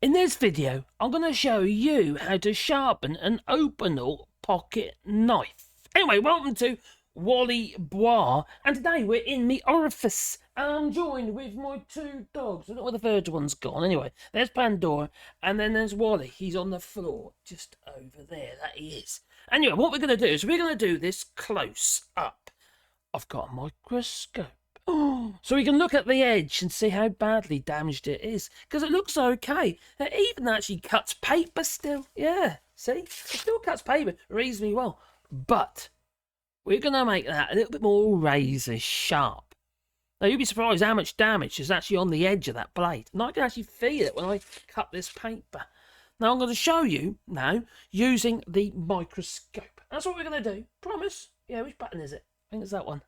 In this video, I'm going to show you how to sharpen an Opinel pocket knife. Anyway, welcome to Wally Bois, and today we're in the orifice. I'm joined with my two dogs. I don't know where the third one's gone. Anyway, there's Pandora, and then there's Wally. He's on the floor, just over there. That he is. Anyway, what we're going to do is we're going to do this close up. I've got a microscope. Oh, so we can look at the edge and see how badly damaged it is, because it looks okay. It even actually cuts paper still. Yeah, see? It still cuts paper reasonably well. But we're going to make that a little bit more razor sharp. Now, you'll be surprised how much damage is actually on the edge of that blade. And I can actually feel it when I cut this paper. Now, I'm going to show you now using the microscope. That's what we're going to do. Promise. Yeah, which button is it? I think it's that one.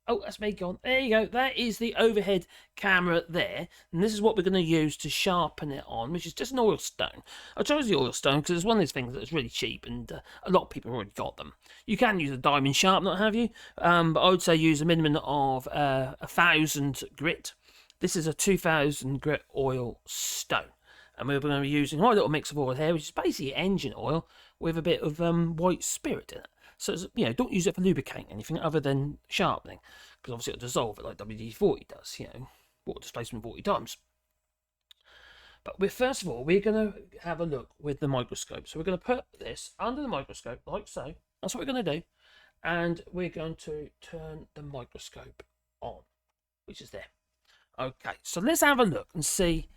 Oh, that's me gone. There you go. That is the overhead camera there. And this is what we're going to use to sharpen it on, which is just an oil stone. I chose the oil stone because it's one of those things that's really cheap and a lot of people have already got them. You can use a diamond sharpener, have you? But I would say use a minimum of 1,000 grit. This is a 2,000 grit oil stone. And we're going to be using my little mix of oil here, which is basically engine oil with a bit of white spirit in it. So, you know, don't use it for lubricating anything other than sharpening, because obviously it'll dissolve it like WD-40 does, you know, water displacement 40 times. But first of all, we're going to have a look with the microscope. So we're going to put this under the microscope, like so. That's what we're going to do. And we're going to turn the microscope on, which is there. Okay, so let's have a look and see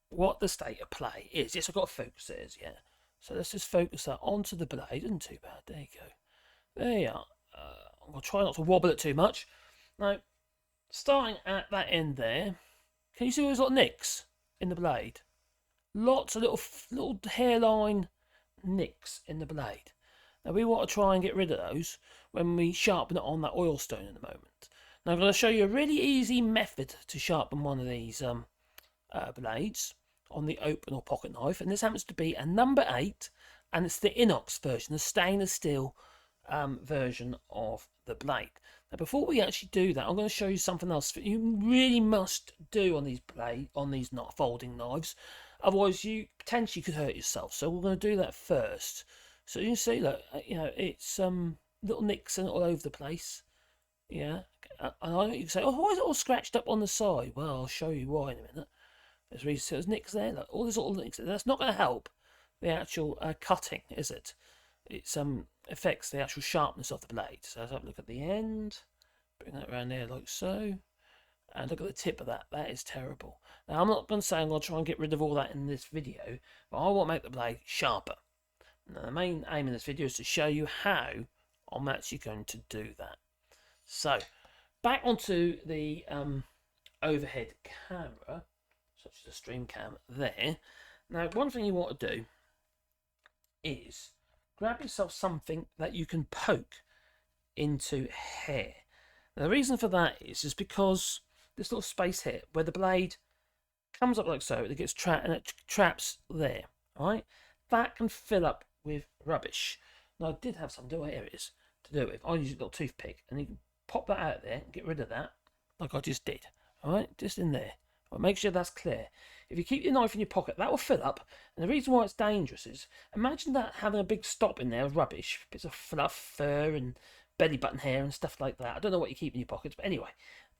what the state of play is. Yes, I've got to focus it, yeah. So let's just focus that onto the blade. Isn't too bad. There you go. There you are. I'm going to try not to wobble it too much. Now, starting at that end there, can you see those little nicks in the blade? Lots of little hairline nicks in the blade. Now, we want to try and get rid of those when we sharpen it on that oil stone in a moment. Now, I'm going to show you a really easy method to sharpen one of these blades on the Opinel pocket knife, and this happens to be a number 8, and it's the inox version, the stainless steel version of the blade. Now, before we actually do that, I'm going to show you something else that you really must do on these not folding knives, otherwise you potentially could hurt yourself. So we're going to do that first. So you can see, look, you know, it's little nicks in it all over the place. Yeah, and I know you can say, oh, why is it all scratched up on the side? Well, I'll show you why in a minute. There's nicks there, like all these little nicks. That's not going to help the actual cutting, is it? It affects the actual sharpness of the blade. So let's have a look at the end. Bring that around there like so. And look at the tip of that. That is terrible. Now, I'm not going to say I'm going to try and get rid of all that in this video, but I want to make the blade sharper. Now, the main aim in this video is to show you how I'm actually going to do that. So, back onto the overhead camera, such as a stream cam there. Now, one thing you want to do is grab yourself something that you can poke into hair. Now, the reason for that is because this little space here, where the blade comes up like so, it gets trapped and it traps there, right? That can fill up with rubbish. Now, I did have some areas to do it with. I use a little toothpick, and you can pop that out there and get rid of that, like I just did, all right? Just in there. Well, make sure that's clear. If you keep your knife in your pocket, that will fill up. And the reason why it's dangerous is, imagine that having a big stop in there of rubbish, bits of fluff, fur, and belly button hair and stuff like that. I don't know what you keep in your pockets, but anyway.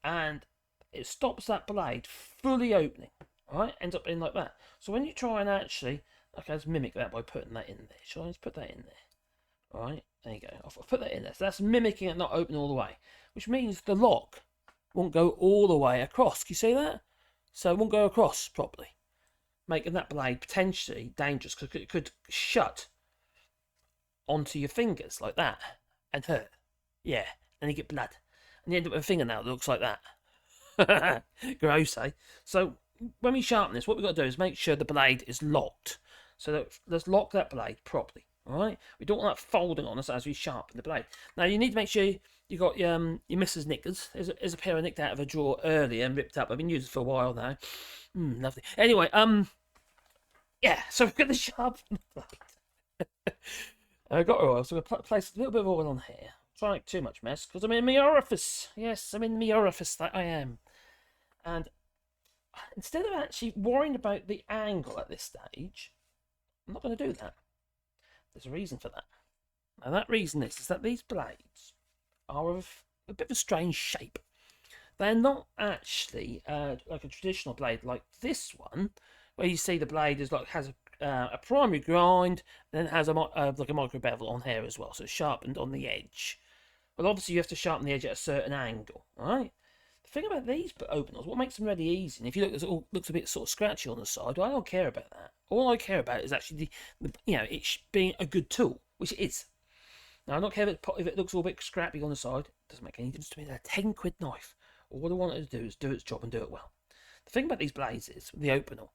And it stops that blade fully opening. Alright? Ends up being like that. So when you try and actually, okay, let's mimic that by putting that in there. Shall I just put that in there? Alright, there you go. I'll put that in there. So that's mimicking it not opening all the way. Which means the lock won't go all the way across. Can you see that? So it won't go across properly, making that blade potentially dangerous because it could shut onto your fingers like that and hurt. Yeah, and you get blood. And you end up with a fingernail that looks like that. Gross, eh? So when we sharpen this, what we've got to do is make sure the blade is locked. So let's lock that blade properly. Alright? We don't want that folding on us as we sharpen the blade. Now you need to make sure you got your missus' knickers. There's a pair I nicked out of a drawer earlier and ripped up. I've been using it for a while now. Lovely. Anyway, yeah, so we're going to sharpen the blade. I've got oil, so we're going to place a little bit of oil on here. Try not to make too much mess, because I'm in my orifice. Yes, I'm in my orifice, that I am. And instead of actually worrying about the angle at this stage, I'm not going to do that. There's a reason for that. And that reason is that these blades are of a bit of a strange shape. They're not actually like a traditional blade like this one, where you see the blade is like has a primary grind, then it has a like a micro bevel on here as well, so it's sharpened on the edge. Well, obviously you have to sharpen the edge at a certain angle, right? The thing about these openers, what makes them really easy, and if you look, it all looks a bit sort of scratchy on the side. Well, I don't care about that. All I care about is actually the it being a good tool, which it is. Now, I don't care if it looks all a bit scrappy on the side. It doesn't make any difference to me. They're a 10 quid knife. All I want it to do is do its job and do it well. The thing about these blades is, the opener,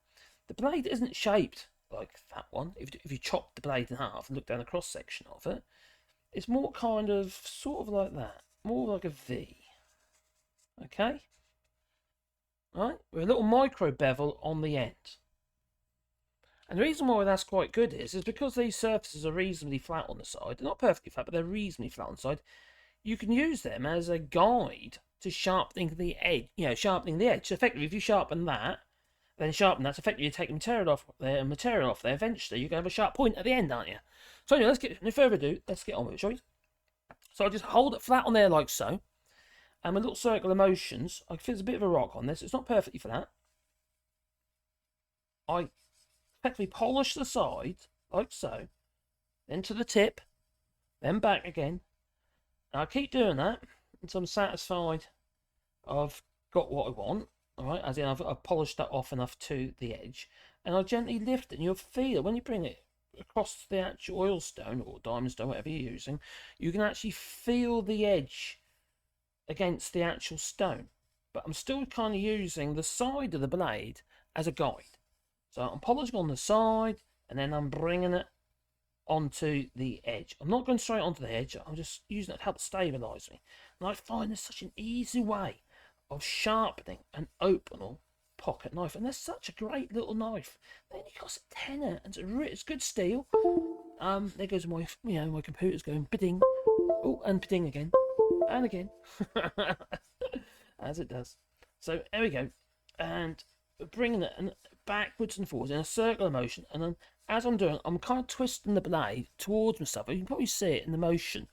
the blade isn't shaped like that one. If you chop the blade in half and look down the cross section of it, it's more kind of sort of like that, more like a V. Okay, right, with a little micro bevel on the end. And the reason why that's quite good is because these surfaces are reasonably flat on the side. They're not perfectly flat, but they're reasonably flat on the side. You can use them as a guide to sharpening the edge. Sharpening the edge. So effectively, if you sharpen that, then sharpen that. So effectively, you take the material off there, and material off there. Eventually, you're going to have a sharp point at the end, aren't you? So anyway, no further ado, let's get on with it, shall we? So I just hold it flat on there like so. And with little circular motions, I feel there's a bit of a rock on this. It's not perfectly flat. I effectively polish the side like so, then to the tip, then back again. And I keep doing that until I'm satisfied I've got what I want. All right, as in I've polished that off enough to the edge, and I gently lift it, and you'll feel it when you bring it across the actual oil stone or diamond stone, whatever you're using. You can actually feel the edge against the actual stone, but I'm still kind of using the side of the blade as a guide. So I'm polishing on the side, and then I'm bringing it onto the edge. I'm not going straight onto the edge. I'm just using it to help stabilise me. And I find there's such an easy way of sharpening an Opinel pocket knife. And they're such a great little knife. They only cost a tenner, and it's good steel. There goes my my computer's going bidding. Oh, and bidding again, and again, as it does. So there we go, and bringing it backwards and forwards in a circular motion, and then as I'm doing, I'm kind of twisting the blade towards myself. You can probably see it in the motion,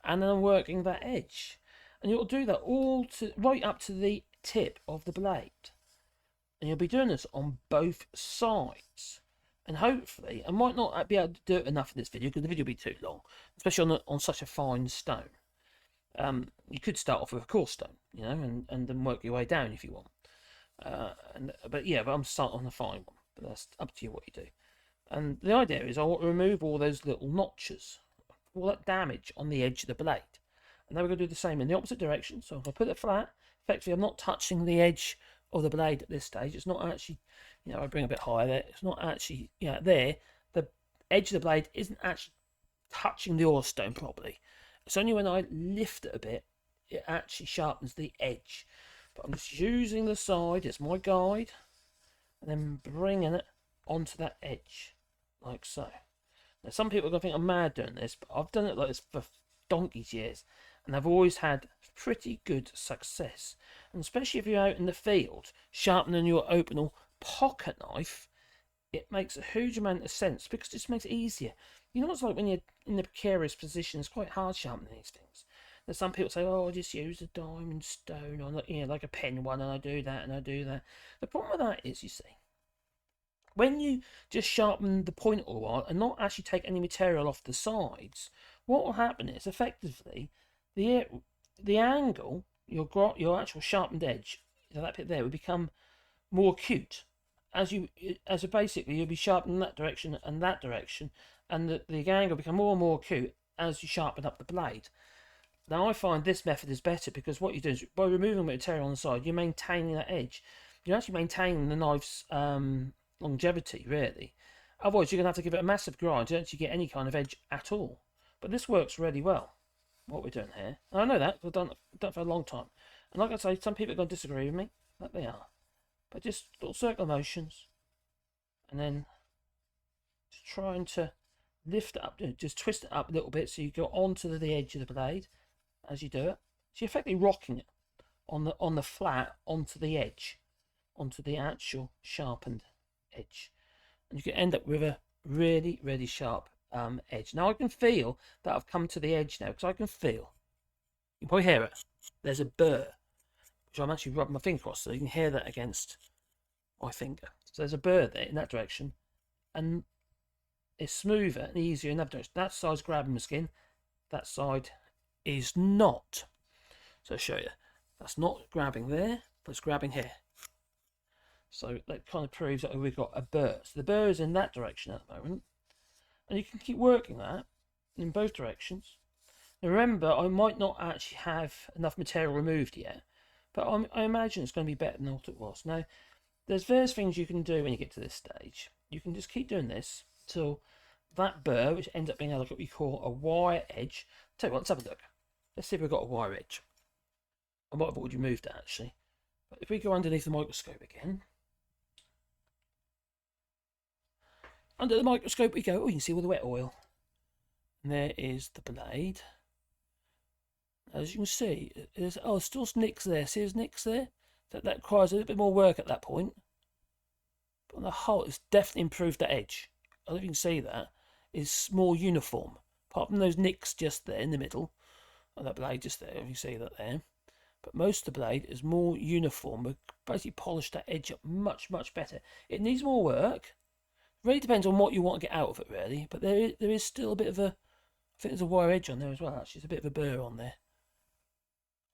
and then I'm working that edge, and you'll do that all right up to the tip of the blade, and you'll be doing this on both sides. And hopefully, I might not be able to do it enough in this video because the video will be too long, especially on such a fine stone. You could start off with a coarse stone, and then work your way down if you want. But I'm starting on the fine one. But that's up to you what you do. And the idea is I want to remove all those little notches, all that damage on the edge of the blade. And then we're going to do the same in the opposite direction. So if I put it flat, effectively I'm not touching the edge of the blade at this stage. It's not actually, I bring a bit higher there. It's not actually, there. The edge of the blade isn't actually touching the oil stone properly. It's only when I lift it a bit, it actually sharpens the edge. But I'm just using the side as my guide, and then bringing it onto that edge, like so. Now, some people are going to think I'm mad doing this, but I've done it like this for donkey's years, and I've always had pretty good success. And especially if you're out in the field, sharpening your Opinel pocket knife, it makes a huge amount of sense, because it just makes it easier. It's like when you're in a precarious position, it's quite hard sharpening these things. There's some people say, I just use a diamond stone, or like a pen one, and I do that, and I do that. The problem with that is, you see, when you just sharpen the point all while and not actually take any material off the sides, what will happen is, effectively, the angle, your actual sharpened edge, that bit there, will become more acute. As basically, you'll be sharpening that direction, and the angle will become more and more acute as you sharpen up the blade. Now, I find this method is better because what you do is, by removing material on the side, you're maintaining that edge. You're actually maintaining the knife's longevity, really. Otherwise, you're going to have to give it a massive grind to actually get any kind of edge at all. But this works really well, what we're doing here. And I know that, I've done it for a long time. And like I say, some people are going to disagree with me, like they are. But just little circular motions, and then just trying to lift it up, just twist it up a little bit so you go onto the edge of the blade as you do it. So you're effectively rocking it on the flat onto the edge onto the actual sharpened edge. And you can end up with a really, really sharp edge. Now I can feel that I've come to the edge now, because I can feel, you can probably hear it, there's a burr, which I'm actually rubbing my finger across, so you can hear that against my finger. So there's a burr there in that direction, and it's smoother and easier in that direction. That side's grabbing the skin, that side is not. So I'll show you. That's not grabbing there, but it's grabbing here. So that kind of proves that we've got a burr. So the burr is in that direction at the moment. And you can keep working that in both directions. Now remember, I might not actually have enough material removed yet, but I imagine it's going to be better than what it was. Now, there's various things you can do when you get to this stage. You can just keep doing this till that burr, which ends up being like what we call a wire edge. Tell you what, let's have a look. Let's see if we've got a wire edge. I might have already removed that actually. But if we go underneath the microscope again, under the microscope we go. Oh, you can see all the wet oil. And there is the blade. As you can see, there's still nicks there. See, there's nicks there. That requires a little bit more work at that point. But on the whole, it's definitely improved the edge. I don't know if you can see that. It's more uniform. Apart from those nicks just there in the middle. And that blade just there, you can see that there. But most of the blade is more uniform. We've basically polished that edge up much, much better. It needs more work. Really depends on what you want to get out of it, really. But there is still a bit of a, I think there's a wire edge on there as well, actually. There's a bit of a burr on there.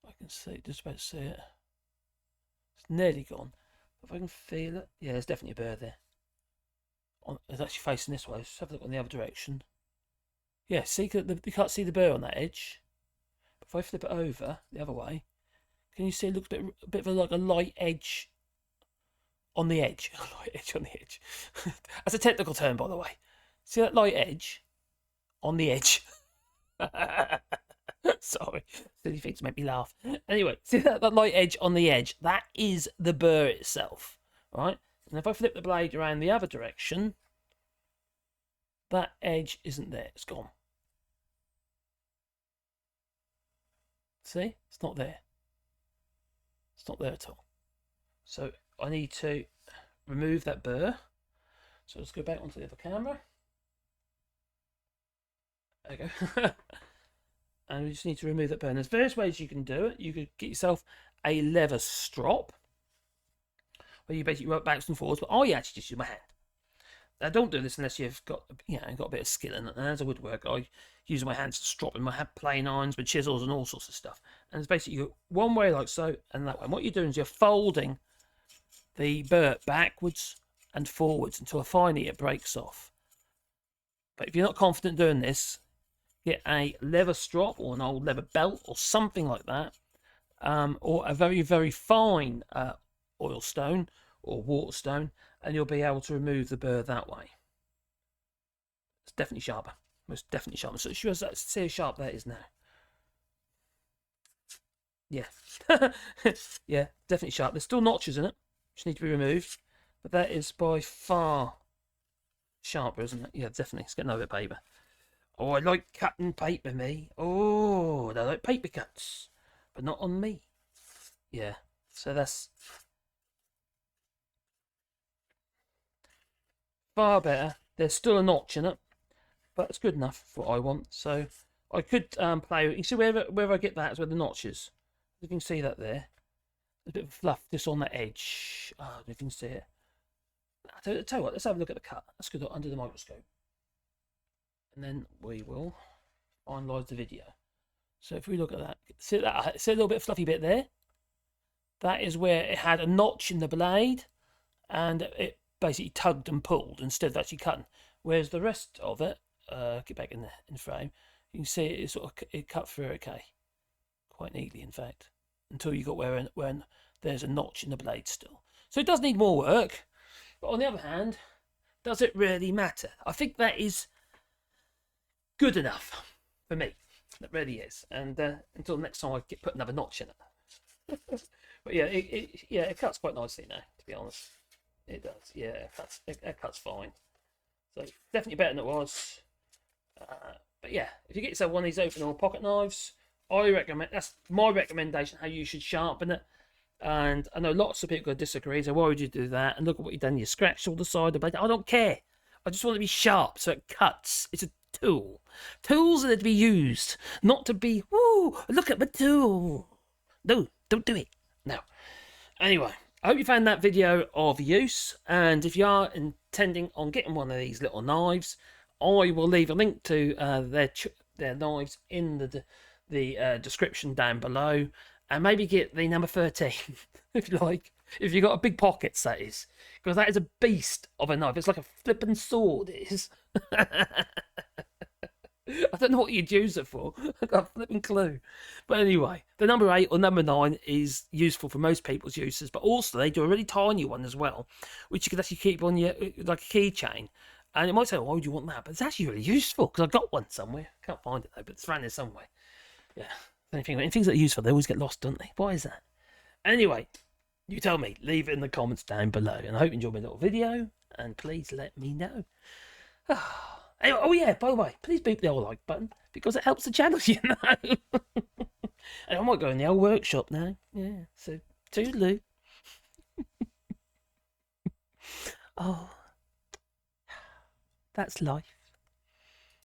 I can see, just about to see it. It's nearly gone. If I can feel it. Yeah, there's definitely a burr there. It's actually facing this way. Let's have a look on the other direction. Yeah, see, you can't see the burr on that edge. But if I flip it over the other way, can you see it looks a bit of like a light edge on the edge? A light edge on the edge. That's a technical term, by the way. See that light edge on the edge? Sorry, silly things make me laugh. Anyway, see that light edge on the edge? That is the burr itself, right? And if I flip the blade around the other direction, that edge isn't there. It's gone. See? It's not there. It's not there at all. So I need to remove that burr. So let's go back onto the other camera. There you go. And we just need to remove that burr. And there's various ways you can do it. You could get yourself a leather strop, where you basically work backwards and forwards, but I actually just use my hand. Now, don't do this unless you've got, got a bit of skill in it. And as a woodworker, I use my hands to strop them. I have plane irons with chisels and all sorts of stuff. And it's basically one way like so, and that way. And what you're doing is you're folding the burr backwards and forwards until finally it breaks off. But if you're not confident doing this, get a leather strop or an old leather belt or something like that, or a very, very fine oil stone or water stone, and you'll be able to remove the burr that way. It's definitely sharper, most definitely sharper. So see how sharp that is now. Yeah, yeah, definitely sharp. There's still notches in it, which need to be removed, but that is by far sharper, isn't it? Yeah, definitely. It's getting over paper. Oh, I like cutting paper, me. Oh, I like paper cuts, but not on me. Yeah, so that's far better. There's still a notch in it, but it's good enough for what I want. So I could play. You see wherever I get that is where the notch is. You can see that there. There's a bit of fluff just on that edge. Oh, I don't know if you can see it. I'll tell you what, let's have a look at the cut. Let's go under the microscope. And then we will finalise the video. So if we look at that, see a little bit of fluffy bit there? That is where it had a notch in the blade, and it basically tugged and pulled instead of actually cutting. Whereas the rest of it, get back in the frame, you can see it cut through okay, quite neatly in fact, until you got when there's a notch in the blade still. So it does need more work, but on the other hand, does it really matter? I think that is good enough for me. It really is. And until next time I put another notch in it. But yeah, it cuts quite nicely now, to be honest. It does. Yeah, it cuts fine. So definitely better than it was. But yeah, if you get yourself one of these Opinel pocket knives, I recommend. That's my recommendation how you should sharpen it. And I know lots of people are going to disagree. So why would you do that? And look at what you've done. You scratched all the side of the blade. I don't care. I just want it to be sharp so it cuts. It's a tool. Tools are there to be used, not to be, woo, look at my tool. No, don't do it. No. Anyway, I hope you found that video of use. And if you are intending on getting one of these little knives, I will leave a link to their knives in the description down below. And maybe get the number 13, if you like. If you've got a big pockets, that is. Because that is a beast of a knife. It's like a flippin' sword, it is. I don't know what you'd use it for. I've got a flipping clue. But anyway, the number 8 or number 9 is useful for most people's uses. But also, they do a really tiny one as well, which you can actually keep on your, like a keychain. And it might say, why would you want that? But it's actually really useful, because I've got one somewhere. Can't find it, though, but it's around there somewhere. Yeah. Things that are useful, they always get lost, don't they? Why is that? Anyway, you tell me. Leave it in the comments down below. And I hope you enjoyed my little video. And please let me know. Anyway, oh yeah, by the way, please beep the old like button, because it helps the channel, you know. And I might go in the old workshop now. Yeah, so toodaloo. Oh, that's life.